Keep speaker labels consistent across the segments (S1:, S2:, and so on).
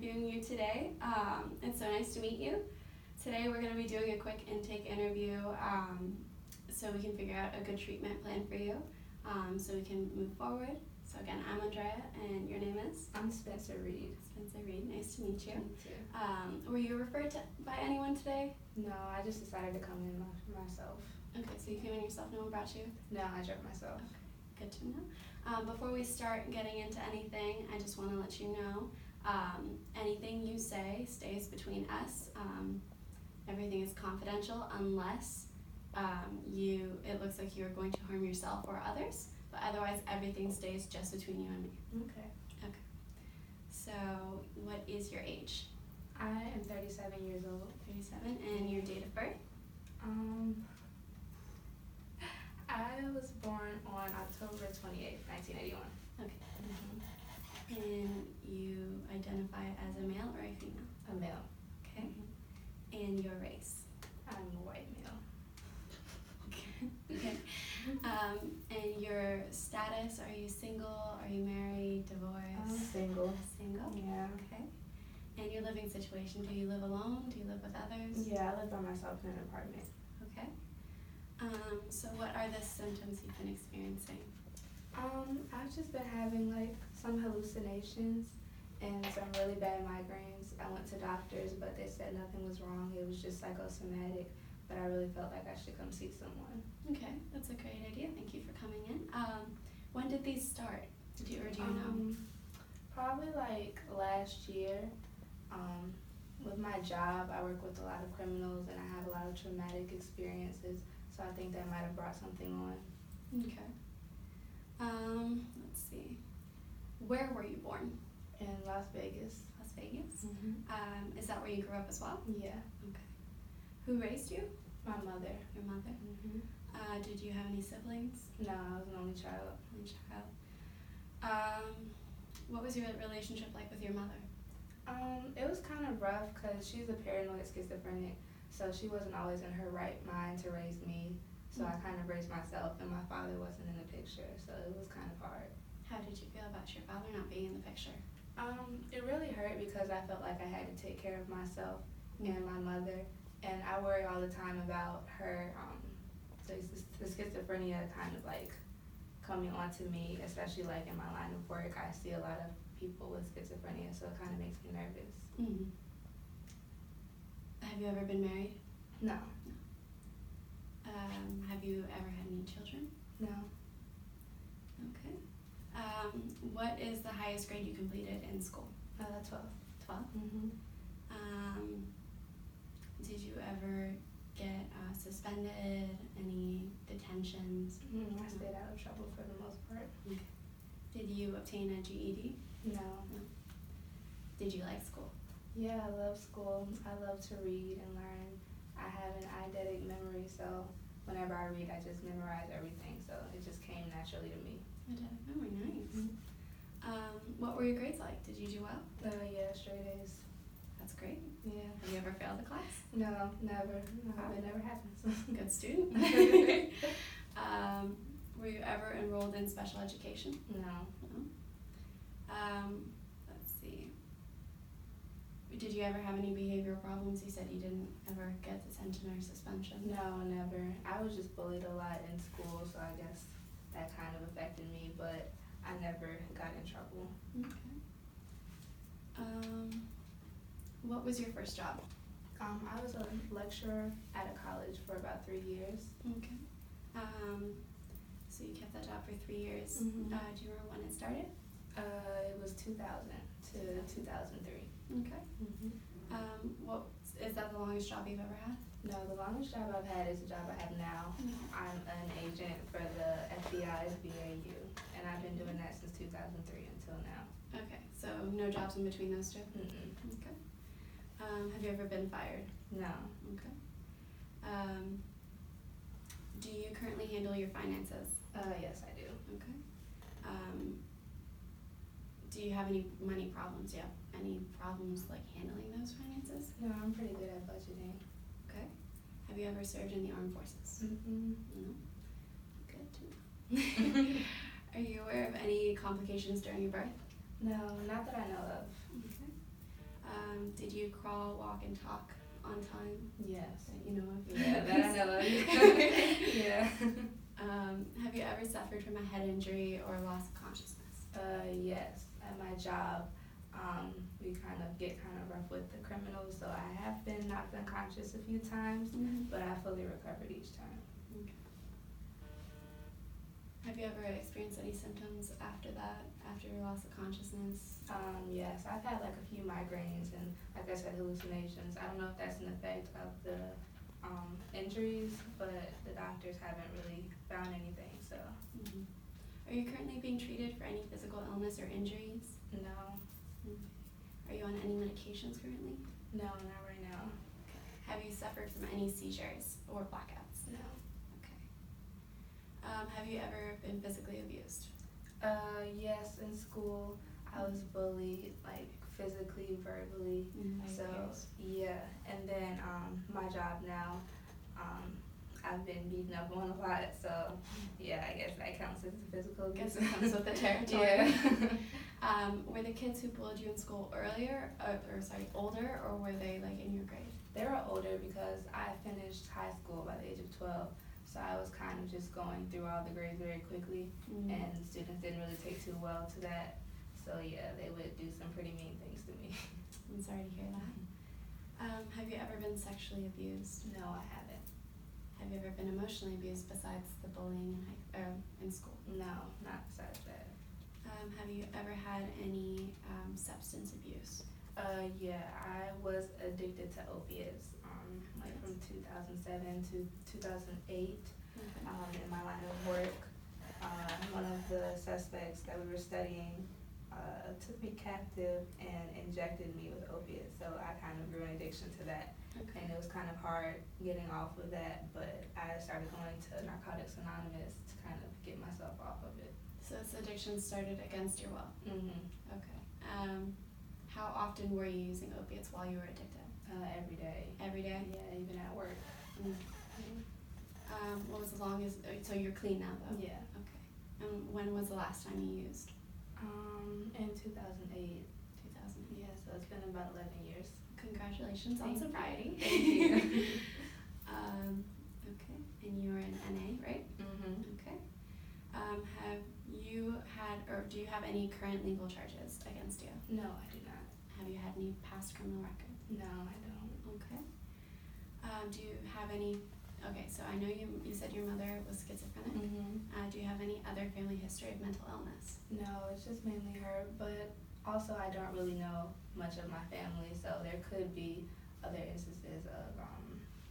S1: interviewing you today. It's so nice to meet you. Today we're going to be doing a quick intake interview so we can figure out a good treatment plan for you so we can move forward. So again, I'm Andrea, and your name is?
S2: I'm Spencer Reid.
S1: Spencer Reid, nice to meet you.
S2: Me too.
S1: Were you referred to by anyone today?
S2: No, I just decided to come in myself.
S1: Okay, so you came in yourself, no one brought you?
S2: No, I drove myself.
S1: Okay, good to know. Before we start getting into anything, I just want to let you know, anything you say stays between us. Everything is confidential unless it looks like you're going to harm yourself or others, but otherwise everything stays just between you and me.
S2: Okay.
S1: Okay. So, what is your age?
S2: I am 37 years old.
S1: 37, and your date of birth?
S2: I was born on October 28th, 1981.
S1: Okay. And you identify as a male or a female?
S2: A male.
S1: Okay. And your race?
S2: I'm a white male.
S1: Okay. And your status, are you single, are you married, divorced?
S2: I'm single.
S1: Single?
S2: Yeah.
S1: Okay. And your living situation, do you live alone, do you live with others?
S2: Yeah, I live by myself in an apartment.
S1: Okay. So what are the symptoms you've been experiencing?
S2: I've just been having like some hallucinations and some really bad migraines. I went to doctors, but they said nothing was wrong. It was just psychosomatic, but I really felt like I should come see someone.
S1: Okay, that's a great idea. Thank you for coming in. When did these start? Do you know?
S2: Probably like last year. With my job, I work with a lot of criminals and I have a lot of traumatic experiences, so I think that might have brought something on.
S1: Okay. Let's see. Where were you born?
S2: In Las Vegas.
S1: Las Vegas?
S2: Mm-hmm.
S1: Is that where you grew up as well?
S2: Yeah.
S1: Okay. Who raised you?
S2: My mother.
S1: Your mother?
S2: Mm-hmm.
S1: Did you have any siblings?
S2: No, I was an only child.
S1: Only child. What was your relationship like with your mother?
S2: It was kind of rough because she's a paranoid schizophrenic, so she wasn't always in her right mind to raise me. So I kind of raised myself, and my father wasn't in the picture, so it was kind of hard.
S1: How did you feel about your father not being in the picture?
S2: It really hurt because I felt like I had to take care of myself and my mother, and I worry all the time about her, the schizophrenia kind of like coming onto me, especially like in my line of work. I see a lot of people with schizophrenia, so it kind of makes me nervous.
S1: Mm-hmm. Have you ever been married?
S2: No.
S1: Have you ever had any children?
S2: No.
S1: Okay. What is the highest grade you completed in school?
S2: 12.
S1: 12?
S2: Mm-hmm.
S1: Did you ever get suspended? Any detentions?
S2: I stayed out of trouble for the most part.
S1: Okay. Did you obtain a GED?
S2: No.
S1: Did you like school?
S2: Yeah, I love school. I love to read and learn. I have an eidetic memory, so whenever I read, I just memorize everything, so it just came naturally to me.
S1: Eidetic memory, nice.
S2: Mm-hmm.
S1: What were your grades like? Did you do well?
S2: Yeah, straight A's.
S1: That's great.
S2: Yeah.
S1: Have you ever failed a class?
S2: No, never. No, it never happens.
S1: Good student. Were you ever enrolled in special education?
S2: No.
S1: Let's see. Did you ever have any behavioral problems? You said you didn't ever get detention or suspension.
S2: No, never. I was just bullied a lot in school, so I guess that kind of affected me, but I never got in trouble.
S1: Okay. What was your first job?
S2: I was a lecturer at a college for about 3 years.
S1: Okay. So you kept that job for 3 years.
S2: Mm-hmm.
S1: Do you remember when it started?
S2: It was 2000 to 2003.
S1: Okay.
S2: Mm-hmm.
S1: What is that the longest job you've ever had?
S2: No, the longest job I've had is the job I have now. I'm an agent for the FBI's BAU, and I've been doing that since 2003 until now.
S1: Okay, so no jobs in between those two?
S2: Mm-mm.
S1: Okay. Have you ever been fired?
S2: No.
S1: Okay. Do you currently handle your finances?
S2: Yes, I do.
S1: Okay. Do you have any money problems? Yeah. Any problems like handling those finances?
S2: No, I'm pretty good at budgeting.
S1: Okay. Have you ever served in the armed forces?
S2: Mm-hmm.
S1: No. Good to know. Are you aware of any complications during your birth?
S2: No, not that I know of.
S1: Okay. Did you crawl, walk, and talk on time?
S2: Yes.
S1: That you know of?
S2: Yeah, that I know of. Yeah.
S1: Have you ever suffered from a head injury or loss of consciousness?
S2: Yes. At my job, we get kind of rough with the criminals, so I have been knocked unconscious a few times, but I fully recovered each time.
S1: Okay. Have you ever experienced any symptoms after that, after your loss of consciousness?
S2: Yes, I've had like a few migraines and, like I said, hallucinations. I don't know if that's an effect of the injuries, but the doctors haven't really found anything, so.
S1: Mm-hmm. Are you currently being treated for any physical illness or injuries?
S2: No.
S1: Okay. Are you on any medications currently?
S2: No, not right now.
S1: Okay. Have you suffered from any seizures or blackouts?
S2: No.
S1: Okay. Have you ever been physically abused?
S2: Yes, in school I was bullied, like physically, verbally. So yeah, and then my job now, I've been beaten up on a lot. So yeah, I guess that counts as physical abuse.
S1: Guess it comes with the territory.
S2: Yeah.
S1: Were the kids who bullied you in school older, or were they like in your grade?
S2: They were older because I finished high school by the age of 12. So I was kind of just going through all the grades very quickly, and students didn't really take too well to that. So yeah, they would do some pretty mean things to me.
S1: I'm sorry to hear that. Have you ever been sexually abused?
S2: No, I haven't.
S1: Have you ever been emotionally abused besides the bullying in school?
S2: No, not besides that.
S1: Have you ever had any substance abuse?
S2: Yeah, I was addicted to opiates, like from 2007 to 2008. In my line of work, one of the suspects that we were studying took me captive and injected me with opiates, so I kind of grew an addiction to that. And it was kind of hard getting off of that, but I started going to Narcotics Anonymous to kind of get myself off of it.
S1: So this addiction started against your will? Okay. How often were you using opiates while you were addicted?
S2: Every day.
S1: Every day?
S2: Yeah, even at work.
S1: What was the longest, so you're clean now though?
S2: Yeah.
S1: Okay. And when was the last time you used?
S2: In 2008.
S1: 2008.
S2: Yeah, so it's been about 11 years.
S1: Congratulations on
S2: Thank you.
S1: sobriety.
S2: Thank you.
S1: Okay, and you were in NA, right? Okay. Have you had, or do you have any current legal charges against you?
S2: No, I do not.
S1: Have you had any past criminal record?
S2: No, I don't.
S1: Okay. Do you have any, okay, so I know you said your mother was schizophrenic. Do you have any other family history of mental illness?
S2: No, it's just mainly her, but also I don't really know much of my family, so there could be other instances of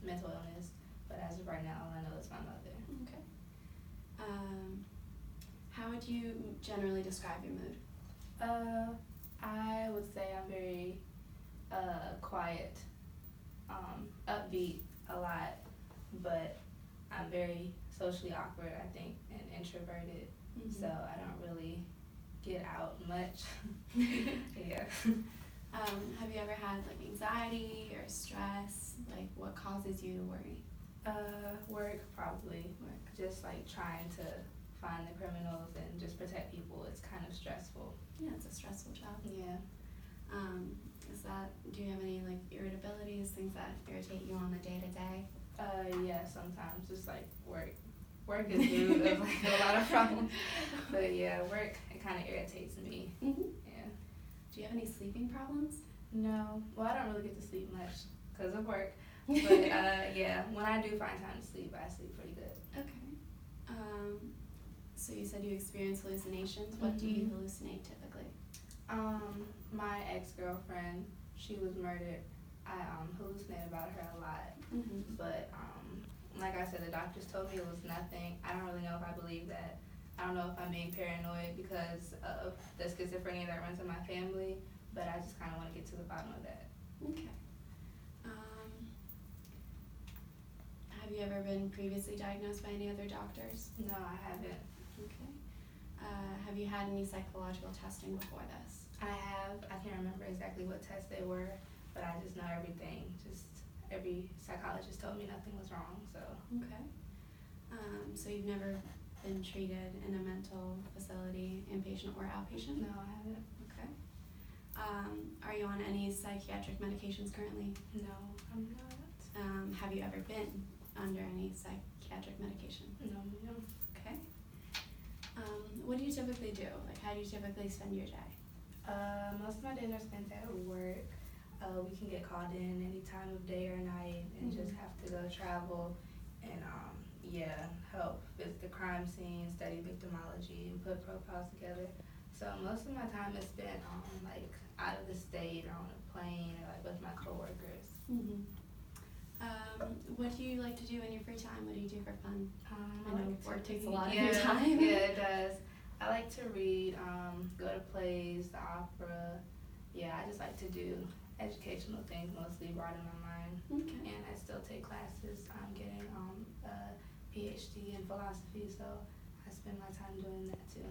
S2: mental illness, but as of right now, all I know is my mother.
S1: Okay. How would you generally describe your mood?
S2: I would say I'm very quiet, upbeat a lot, but I'm very socially awkward, I think, and introverted, so I don't really get out much. Yeah.
S1: Have you ever had like anxiety or stress? Like what causes you to worry?
S2: Work, probably.
S1: Work.
S2: Just like trying to find the criminals and just protect people. It's kind of stressful.
S1: Yeah, it's a stressful job.
S2: Yeah.
S1: Do you have any like irritabilities, things that irritate you on the day-to-day?
S2: Yeah, sometimes just like work. Work is the root of like a lot of problems. But yeah, work, it kind of irritates me. Yeah.
S1: Do you have any sleeping problems?
S2: No. Well, I don't really get to sleep much because of work. But yeah, when I do find time to sleep, I sleep pretty good.
S1: Okay. So you said you experience hallucinations. What do you hallucinate typically?
S2: My ex-girlfriend, she was murdered. I hallucinate about her a lot. But like I said, the doctors told me it was nothing. I don't really know if I believe that. I don't know if I'm being paranoid because of the schizophrenia that runs in my family, but I just kind of want to get to the bottom of that.
S1: Okay. Have you ever been previously diagnosed by any other doctors?
S2: No, I haven't.
S1: Okay. Have you had any psychological testing before this?
S2: I have. I can't remember exactly what tests they were, but I just know everything. Just every psychologist told me nothing was wrong, so.
S1: Okay. So you've never been treated in a mental facility, inpatient or outpatient?
S2: No, I haven't.
S1: Okay. Are you on any psychiatric medications currently?
S2: No, I'm not.
S1: Have you ever been under any psychiatric medication?
S2: No, no.
S1: Okay. What do you typically do? Like, how do you typically spend your day?
S2: Most of my days are spent at work. We can get called in any time of day or night and just have to go travel and help visit the crime scene, study victimology, and put profiles together. So most of my time is spent like out of the state or on a plane or like with my coworkers.
S1: Mm-hmm. What do you like to do in your free time? What do you do for fun? I know work takes a lot of your time.
S2: Yeah, it does. I like to read, go to plays, the opera. Yeah, I just like to do educational things, mostly broaden my mind.
S1: Okay.
S2: And I still take classes. I'm getting a PhD in philosophy, so I spend my time doing that too.